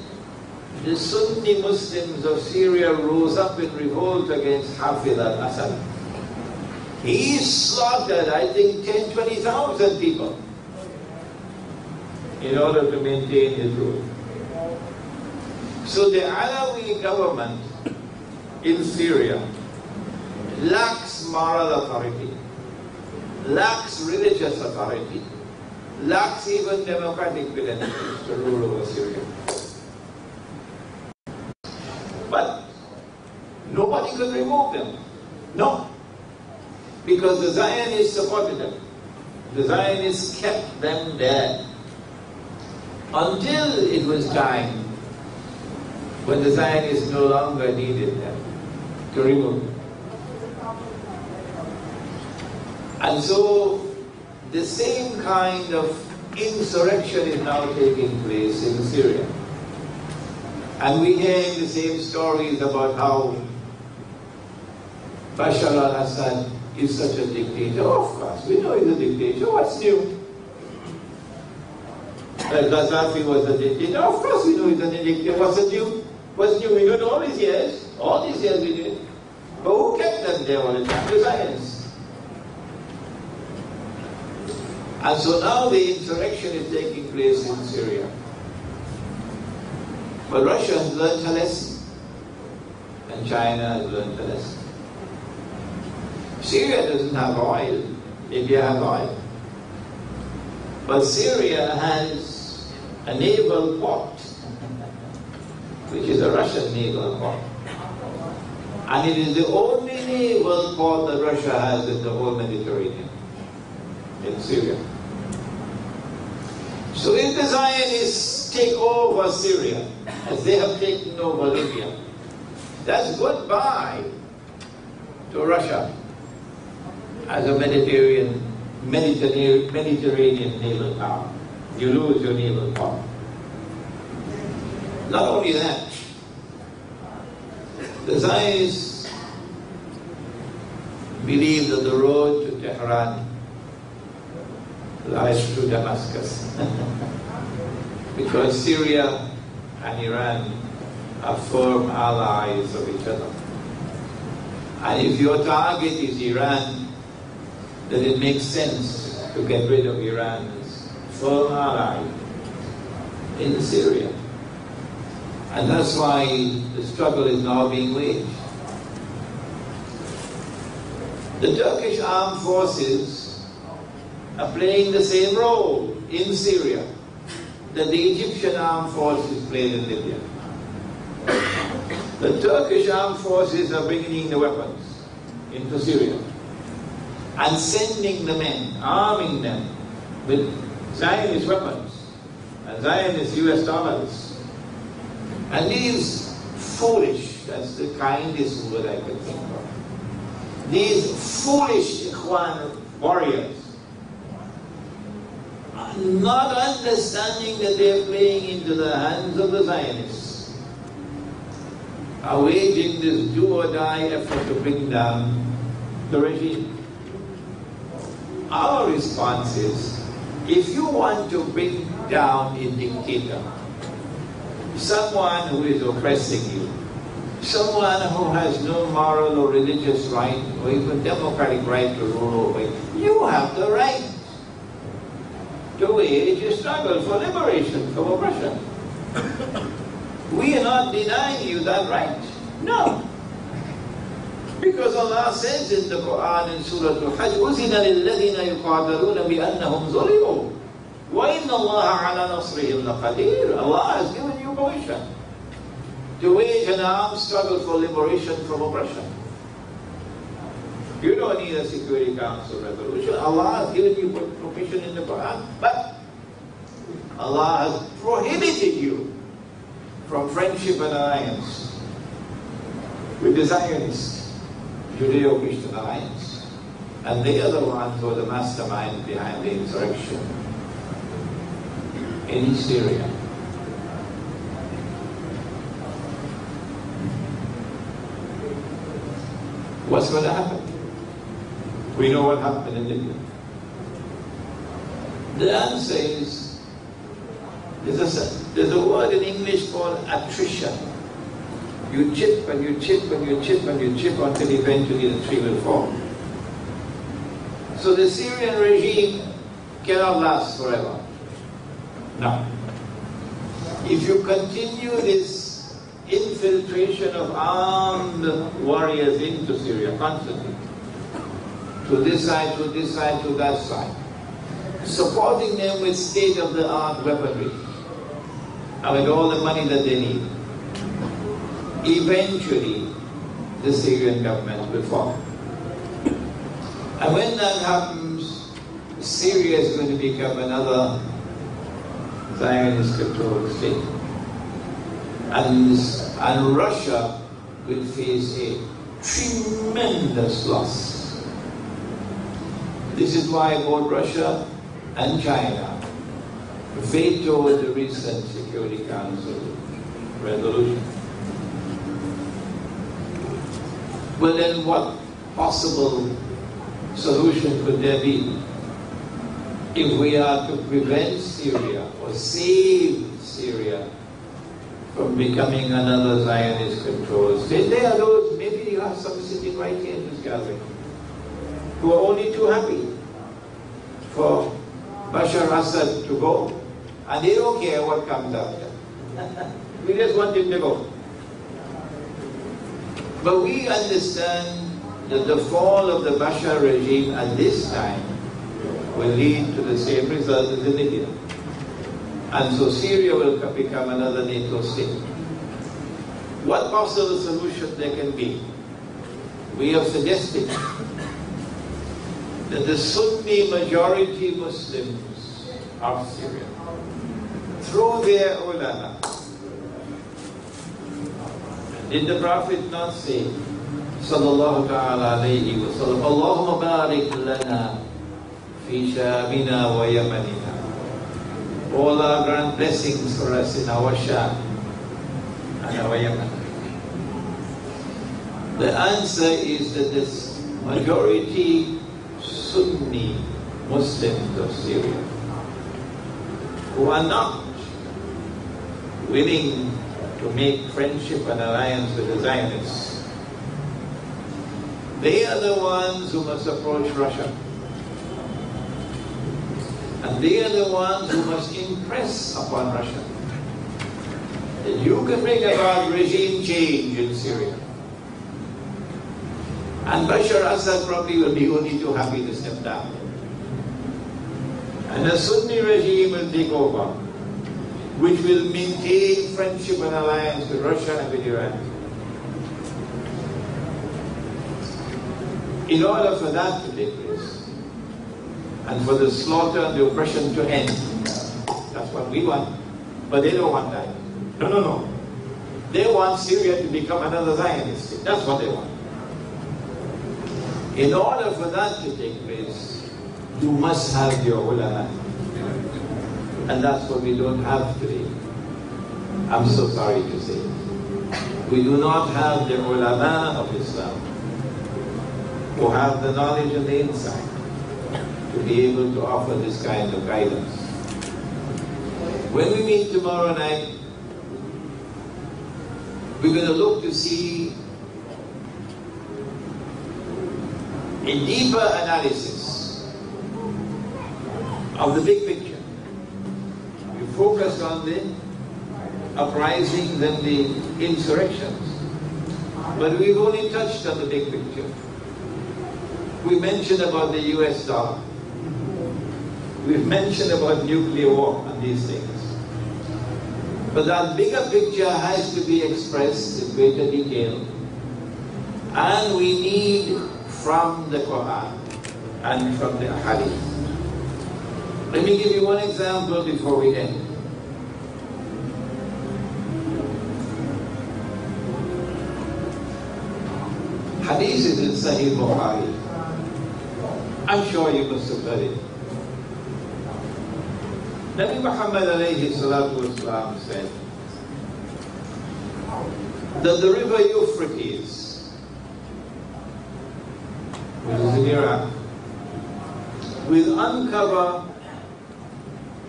the Sunni Muslims of Syria rose up in revolt against Hafiz al-Assad, he slaughtered, I think, 10,000 to 20,000 people in order to maintain his rule. So the Alawi government in Syria lacks moral authority, lacks religious authority, lacks even democratic credentials to rule over Syria. But nobody could remove them. No. Because the Zionists supported them. The Zionists kept them there until it was time when the Zionists no longer needed them to remove them. And so the same kind of insurrection is now taking place in Syria. And we hear the same stories about how Bashar al-Assad is such a dictator. Of course, we know he's a dictator. What's new? Gaddafi was a dictator. Of course we know he's a dictator. What's new? What's new? We don't all these years. All these years we did. But who kept them there all the time? The Zionists. And so now the insurrection is taking place in Syria. But Russia has learned a lesson. And China has learned a lesson. Syria doesn't have oil. Libya has oil. But Syria has a naval port, which is a Russian naval port. And it is the only naval port that Russia has in the whole Mediterranean, in Syria. So if the Zionists take over Syria, as they have taken over Libya, that's goodbye to Russia as a Mediterranean naval power. You lose your naval power. Not only that, the Zionists believe that the road to Tehran lies through Damascus. Because Syria and Iran are firm allies of each other. And if your target is Iran, then it makes sense to get rid of Iran's firm ally in Syria. And that's why the struggle is now being waged. The Turkish armed forces are playing the same role in Syria that the Egyptian armed forces played in Libya. The Turkish armed forces are bringing the weapons into Syria and sending the men, arming them with Zionist weapons and Zionist US dollars. And these foolish, that's the kindest word I can think of, these foolish Ikhwan warriors, not understanding that they're playing into the hands of the Zionists, are waging this do-or-die effort to bring down the regime. Our response is, if you want to bring down a dictator, someone who is oppressing you, someone who has no moral or religious right or even democratic right to rule over you, you have the right to wage a struggle for liberation from oppression. We are not denying you that right. No. Because Allah says in the Quran in Surah Al-Hajj, أُذِنَ لِلَّذِينَ يُقَاتَلُونَ بِأَنَّهُمْ ظُلِمُوا وَإِنَّ اللَّهَ عَلَى نَصْرِهِمْ لَقَدِيرٌ. Allah has given you permission to wage an armed struggle for liberation from oppression. You don't need a Security Council resolution. Allah has given you permission in the Quran, but Allah has prohibited you from friendship and alliance with the Zionists, Judeo-Christian alliance, and they are the ones who are the mastermind behind the insurrection in Syria. What's going to happen? We know what happened in Libya. The answer is, there's a word in English called attrition. You chip and you chip and you chip and you chip until eventually the tree will fall. So the Syrian regime cannot last forever. No. If you continue this infiltration of armed warriors into Syria constantly, to this side, to this side, to that side, supporting them with state-of-the-art weaponry, and with all the money that they need, eventually the Syrian government will fall. And when that happens, Syria is going to become another Zionist-controlled state. And Russia will face a tremendous loss. This is why both Russia and China vetoed the recent Security Council resolution. Well then, what possible solution could there be if we are to prevent Syria or save Syria from becoming another Zionist controlled state? There are those, maybe you have some sitting right here in this gathering, who are only too happy for Bashar Assad to go, and they don't care what comes after. We just want him to go. But we understand that the fall of the Bashar regime at this time will lead to the same result as in Libya. And so Syria will become another NATO state. What possible solution there can be? We have suggested that the Sunni majority Muslims of Syria, through their ulama, did the Prophet not say, sallallahu ta'ala alayhi wa sallam, Allahumma barik lana fi shamina wa yamanina. Oh Allah, grant blessings for us in our Sham and our Yemen. The answer is that this majority Sunni Muslims of Syria, who are not willing to make friendship and alliance with the Zionists, they are the ones who must approach Russia. And they are the ones who must impress upon Russia that you can bring about regime change in Syria. And Bashar Assad probably will be only too happy to step down. And a Sunni regime will take over, which will maintain friendship and alliance with Russia and with Iran. In order for that to take place, and for the slaughter and the oppression to end, that's what we want. But they don't want that. No. They want Syria to become another Zionist state. That's what they want. In order for that to take place, you must have your ulama. And that's what we don't have today. I'm so sorry to say. We do not have the ulama of Islam who have the knowledge and the insight to be able to offer this kind of guidance. When we meet tomorrow night, we're going to look to see a deeper analysis of the big picture. We focused on the uprisings and the insurrections, but we've only touched on the big picture. We mentioned about the US dollar. We've mentioned about nuclear war and these things. But that bigger picture has to be expressed in greater detail. And we need from the Quran and from the Hadith. Let me give you one example before we end. Hadith is in Sahih Bukhari. I'm sure you must have heard it. Nabi Muhammad alayhi salatu wasalam said that the river Euphrates, which is in Iraq, will uncover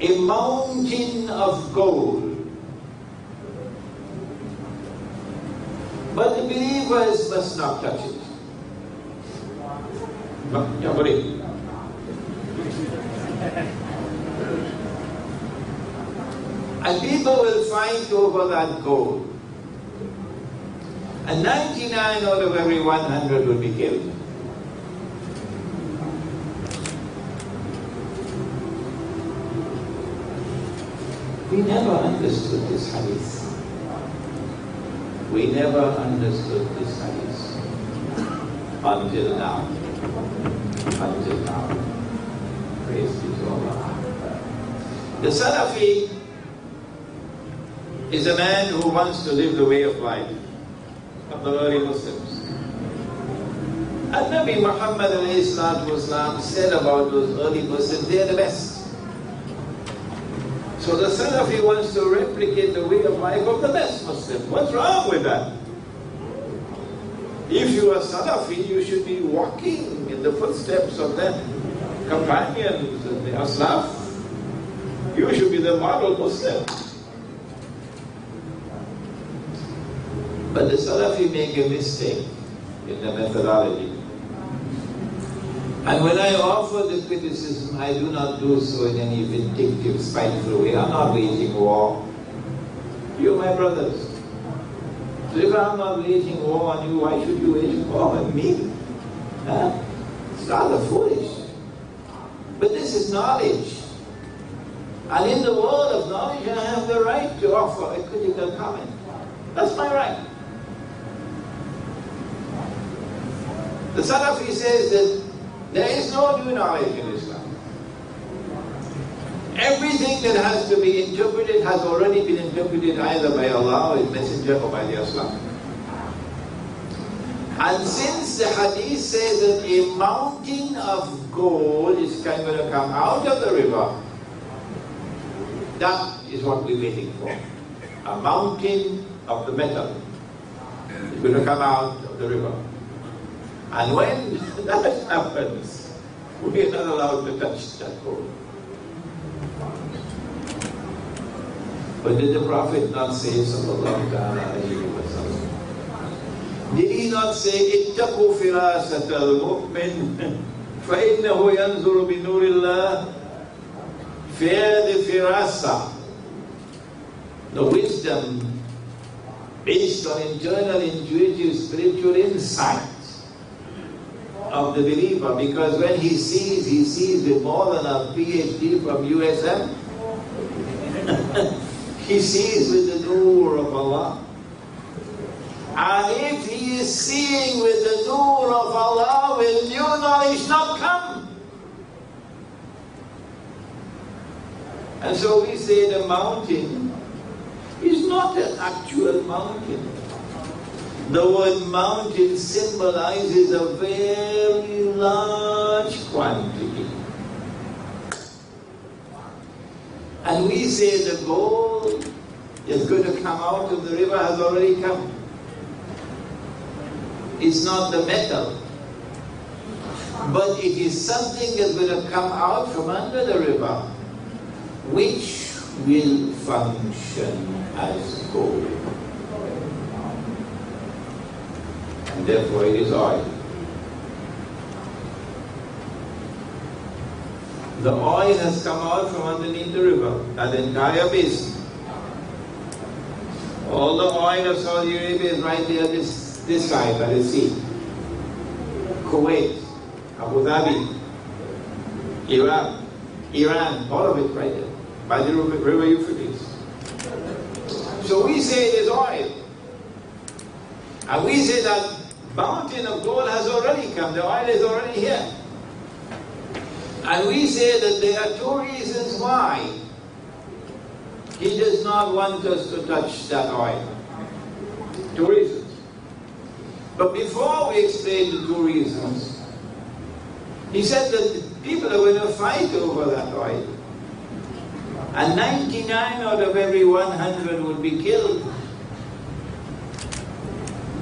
a mountain of gold. But the believers must not touch it. And people will fight over that gold. And 99 out of every 100 will be killed. We never understood this hadith. We never understood this hadith. Until now. Until now. Praise be to Allah. The Salafi is a man who wants to live the way of life of the early Muslims. And Nabi Muhammad said about those early Muslims, they are the best. So the Salafi wants to replicate the way of life of the best Muslim. What's wrong with that? If you are Salafi, you should be walking in the footsteps of the companions and the Aslaf. You should be the model Muslim. But the Salafi make a mistake in the methodology. And when I offer the criticism, I do not do so in any vindictive, spiteful way. I'm not waging war. You're my brothers. So if I'm not waging war on you, why should you wage war on me? Huh? It's rather foolish. But this is knowledge. And in the world of knowledge, I have the right to offer a critical comment. That's my right. The Salafi says that there is no new knowledge in Islam. Everything that has to be interpreted has already been interpreted either by Allah or His Messenger or by the Islam. And since the Hadith says that a mountain of gold is going to come out of the river, that is what we're waiting for. A mountain of the metal is going to come out of the river. And when that happens, we are not allowed to touch that gold. But did the Prophet not say, sallallahu alayhi wa sallam, did he not say, ittaqu firasat al-mu'min, فَإِنَّهُ يَنْظُرُ بِنُورِ اللَّهِ? Fear the firasa, the wisdom based on internal, intuitive, spiritual insight of the believer, because when he sees with more than a PhD from USM. He sees with the nur of Allah. And if he is seeing with the nur of Allah, will new knowledge not come? And so we say the mountain is not an actual mountain. The word mountain symbolizes a very large quantity. And we say the gold is going to come out of the river, has already come. It's not the metal, but it is something that's going to come out from under the river, which will function as gold. And therefore it is oil. The oil has come out from underneath the river, that entire basin. All the oil of Saudi Arabia is right there, this side by the sea. Kuwait, Abu Dhabi, Iran, all of it right there, by the river Euphrates. So we say it is oil. And we say that mountain of gold has already come, the oil is already here. And we say that there are two reasons why He does not want us to touch that oil. Two reasons. But before we explain the two reasons, He said that people are going to fight over that oil. And 99 out of every 100 would be killed.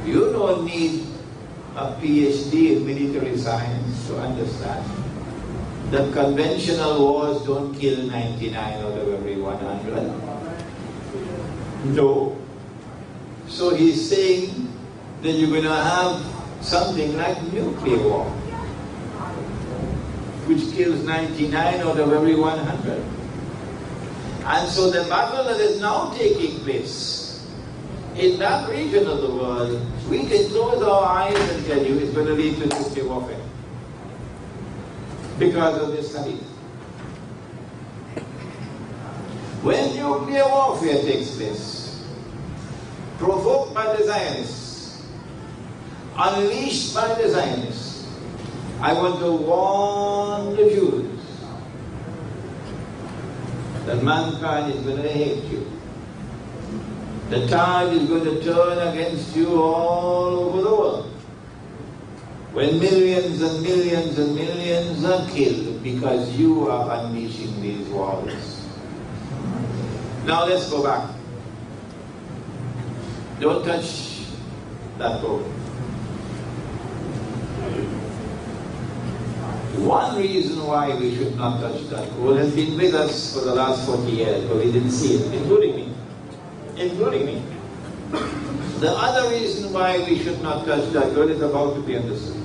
You don't need a PhD in military science to understand that conventional wars don't kill 99 out of every 100. No. So he's saying that you're going to have something like nuclear war, which kills 99 out of every 100. And so the battle that is now taking place in that region of the world, we can close our eyes and tell you it's going to lead to nuclear warfare. Because of this hadith. When nuclear warfare takes place, provoked by the Zionists, unleashed by the Zionists, I want to warn the Jews that mankind is going to hate you. The tide is going to turn against you all over the world. When millions and millions and millions are killed because you are unleashing these wars. Now let's go back. Don't touch that gold. One reason why we should not touch that gold has been with us for the last 40 years, but we didn't see it, including me. Including me. The other reason why we should not touch that gold is about to be understood.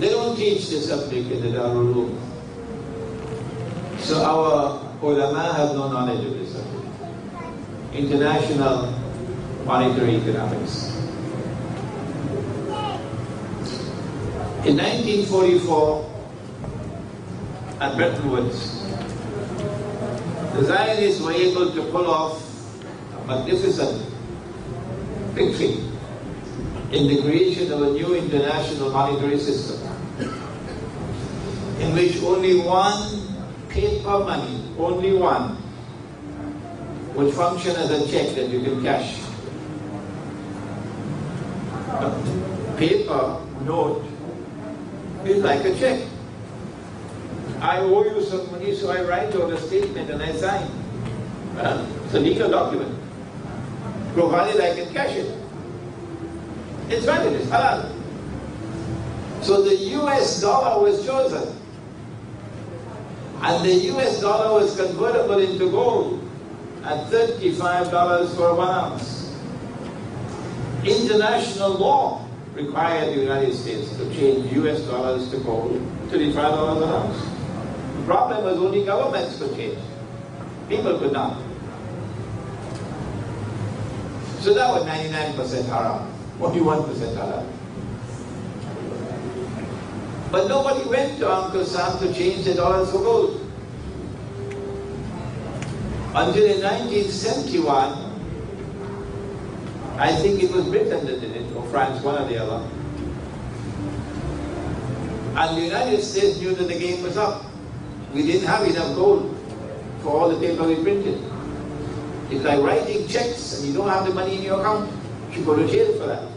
They don't teach this subject in the Darul Uloom. So our ulama have no knowledge of this subject. International monetary economics. In 1944, at Bretton Woods, the Zionists were able to pull off a magnificent victory in the creation of a new international monetary system in which only one paper money, only one, would function as a check that you can cash. A paper note is like a check. I owe you some money, so I write out a statement and I sign. It's a legal document, provided I can cash it. It's valid, it's halal. So the US dollar was chosen. And the US dollar was convertible into gold at $35 for 1 ounce. International law required the United States to change US dollars to gold, $35 an ounce. The problem was only governments could change. People could not. So that was 99% haram. Only 1% halal. But nobody went to Uncle Sam to change the dollars for gold. Until in 1971, I think it was Britain that did it, or France, one or the other. And the United States knew that the game was up. We didn't have enough gold for all the paper we printed. It's like writing checks and you don't have the money in your account. You go to jail for that.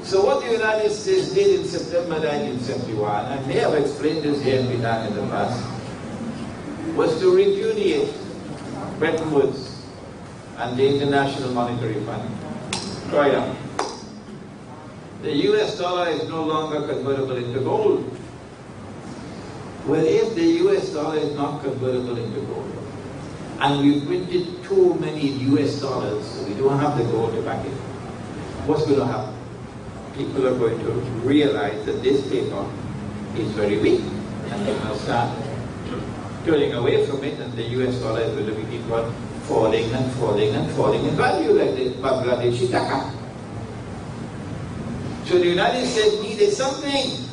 So what the United States did in September 1971, and they have explained this here in Penang in the past, was to repudiate Bretton Woods and the International Monetary Fund. Try it out. The US dollar is no longer convertible into gold. Well, if the US dollar is not convertible into gold, and we printed too many US dollars, so we don't have the gold to back it, what's going to happen? People are going to realize that this paper is very weak, and they will start turning away from it, and the US dollar is going to keep on falling and falling and falling in value like the Bangladeshi taka. So the United States needed something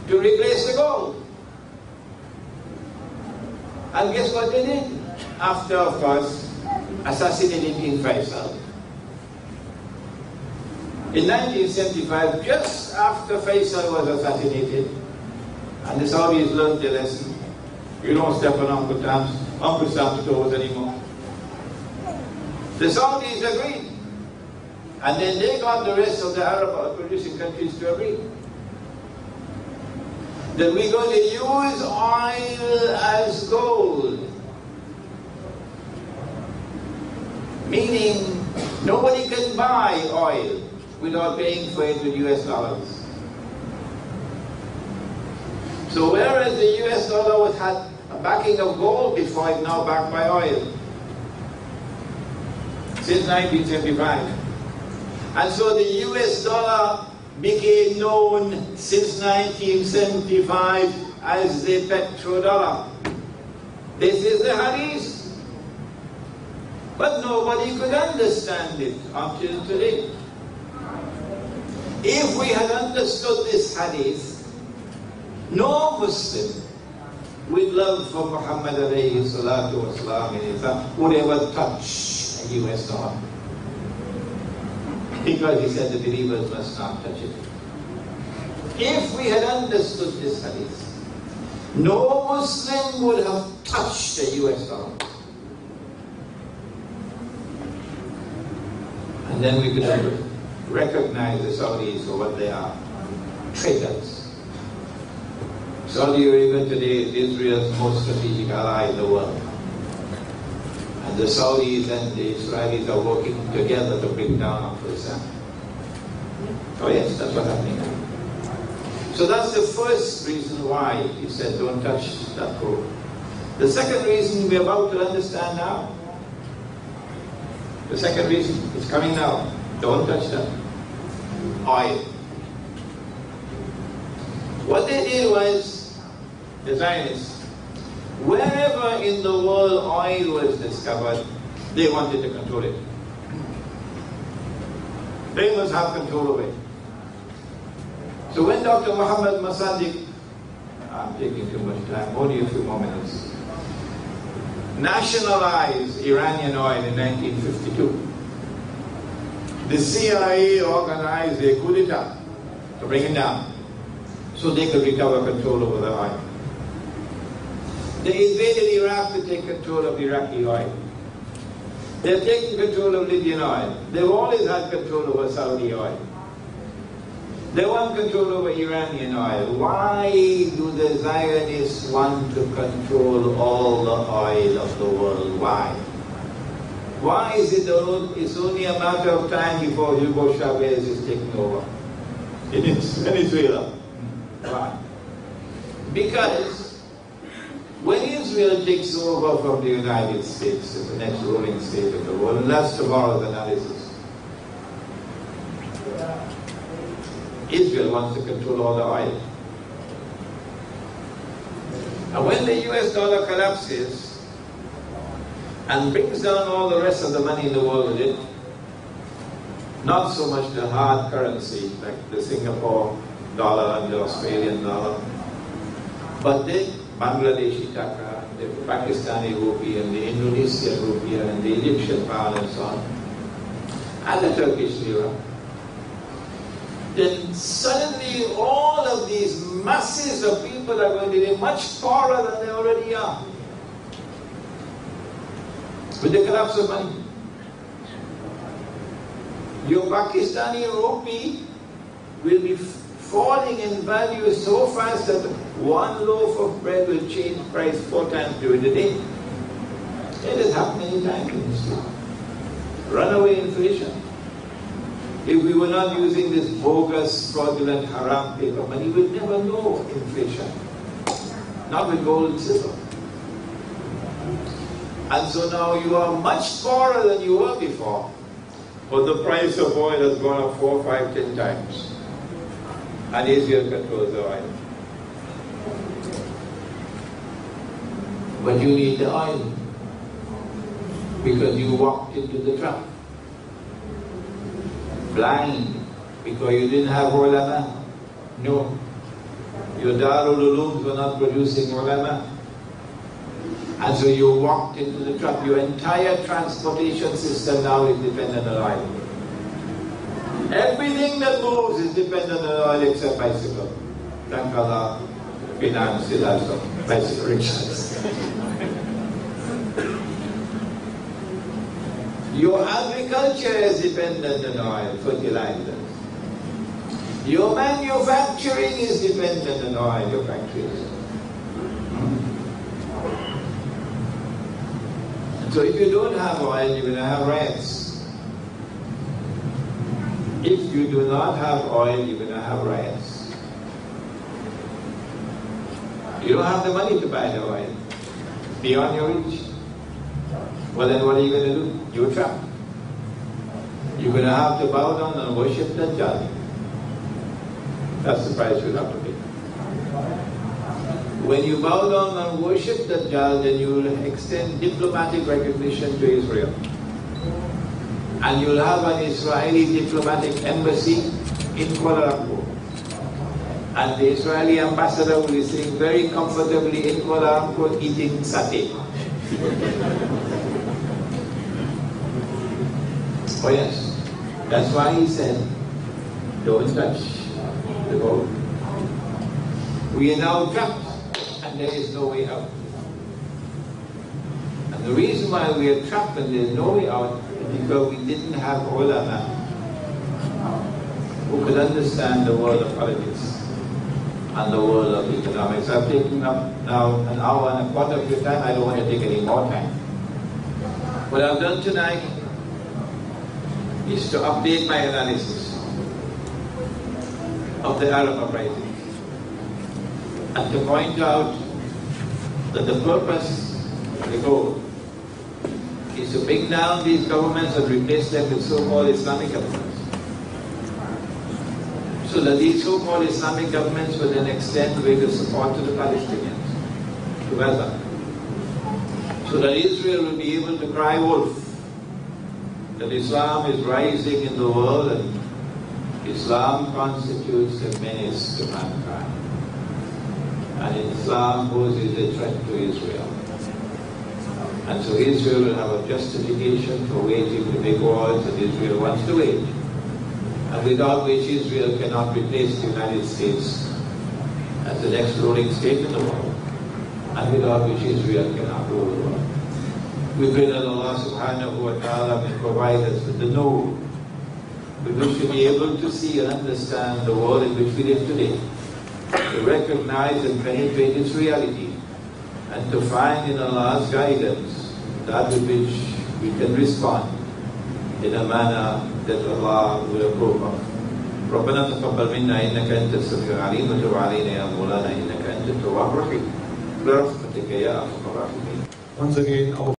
to replace the gold. And guess what they did? After, of course, assassinating King Faisal. In 1975, just after Faisal was assassinated, and the Saudis learned their lesson, you don't step on Uncle Sam's toes anymore. The Saudis agreed. And then they got the rest of the Arab oil-producing countries to agree that we're going to use oil as gold. Meaning, nobody can buy oil without paying for it with US dollars. So whereas the US dollar had a backing of gold before, it's now backed by oil. Since 1975. And so the US dollar became known since 1975 as the petrodollar. This is the hadith. But nobody could understand it until today. If we had understood this hadith, no Muslim with love for Muhammad alayhi salatu wasalam would ever touch a US dollar. Because he said the believers must not touch it. If we had understood this hadith, no Muslim would have touched the US dollar. And then we could have recognized the Saudis for what they are, traitors. Saudi Arabia today is Israel's most strategic ally in the world. And the Saudis and the Israelis are working together to bring down Uncle Sam. Oh yes, that's what's happening now. So that's the first reason why he said don't touch that code. The second reason we're about to understand now. The second reason is coming now. Don't touch that. Oil. What they did was, the Zionists, wherever in the world oil was discovered, they wanted to control it. They must have control of it. So when Dr. Muhammad Masadik, I'm taking too much time, only a few more minutes, nationalized Iranian oil in 1952, the CIA organized a coup d'etat to bring it down so they could recover control over the oil. They invaded Iraq to take control of Iraqi oil. They're taking control of Libyan oil. They've always had control over Saudi oil. They want control over Iranian oil. Why do the Zionists want to control all the oil of the world? Why? Why is it it's only a matter of time before Hugo Chavez is taking over in Venezuela? Why? Because when Israel takes over from the United States as the next ruling state of the world, and that's tomorrow's analysis, Israel wants to control all the oil. And when the US dollar collapses and brings down all the rest of the money in the world with it, not so much the hard currency like the Singapore dollar and the Australian dollar, but the Bangladeshi taka, the Pakistani rupee and the Indonesian rupee and the Egyptian pound and so on, and the Turkish lira, then suddenly all of these masses of people are going to be much poorer than they already are. With the collapse of money. Your Pakistani rupee will be falling in value so fast that one loaf of bread will change price 4 times during the day. It has happened many times in history. Runaway inflation. If we were not using this bogus, fraudulent, haram paper money, we'd never know inflation. Not with gold and silver. And so now you are much poorer than you were before. But the price of oil has gone up 4, 5, 10 times. And Israel controls the oil. But you need the oil. Because you walked into the trap. Blind, because you didn't have ulama. No. Your Darul Ulooms were not producing ulama. And so you walked into the trap. Your entire transportation system now is dependent on oil. Everything that moves is dependent on oil except bicycle. Thank Allah, finance still has some bicycle rickshaws. Your agriculture is dependent on oil, fertilizers. Your manufacturing is dependent on oil, your factories. So if you don't have oil, you're going to have riots. If you do not have oil, you're going to have riots. You don't have the money to buy the oil. Beyond your reach. Well, then what are you going to do? You're trapped. You're going to have to bow down and worship Dajjal. That's the price you'll have to pay. When you bow down and worship Dajjal, then you will extend diplomatic recognition to Israel. And you'll have an Israeli diplomatic embassy in Kuala Lumpur. And the Israeli ambassador will be sitting very comfortably in Kuala Lumpur eating satay. Oh yes, that's why he said, don't touch the boat. We are now trapped and there is no way out. And the reason why we are trapped and there is no way out is because we didn't have ulama who could understand the world of politics. and the world of economics. I've taken up now an hour and a quarter of your time. I don't want to take any more time. What I've done tonight is to update my analysis of the Arab uprisings and to point out that the purpose, the goal, is to bring down these governments and replace them with so-called Islamic governments. So that these so-called Islamic governments will then extend greater support to the Palestinians, to Gaza. So that Israel will be able to cry wolf, that Islam is rising in the world and Islam constitutes a menace to mankind. And Islam poses a threat to Israel. And so Israel will have a justification for waging the big wars that Israel wants to wage, and without which Israel cannot replace the United States as the next ruling state in the world, and without which Israel cannot rule the world. We pray that Allah subhanahu wa ta'ala may provide us with the know, with which to be able to see and understand the world in which we live today, to recognize and penetrate its reality, and to find in Allah's guidance that with which we can respond in a manner that Allah will approve of. ربنا تقبل منا إنك أنت السميع العليم وتب علينا يا مولانا إنك أنت التواب الرحيم برحمتك يا أرحم الراحمين. Once again, our